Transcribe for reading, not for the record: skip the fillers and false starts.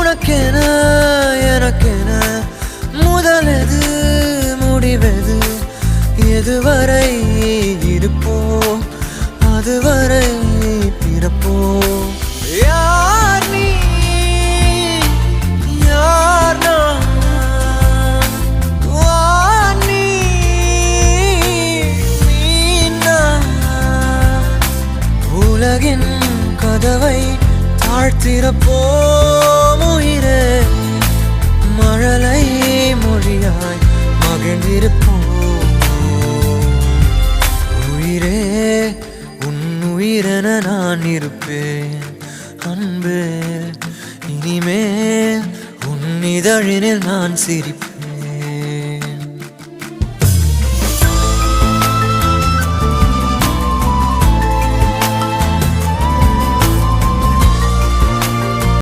உனக்கென எனக்கென முதலெது முடிவெது எதுவரை இருப்போம் அதுவரை பிறப்போம் யார் நீ யார் நான் வானி நான் உலகின் கதவை தாழ்த்திறப்போம் உயிரே மழலை மொழியாய் மகிழ்ந்திருப்போம் உயிரே உன் உயிரென நான் இருப்பேன் அன்பே இனிமேல் உன் இதழினில் நான் சிரிப்பேன்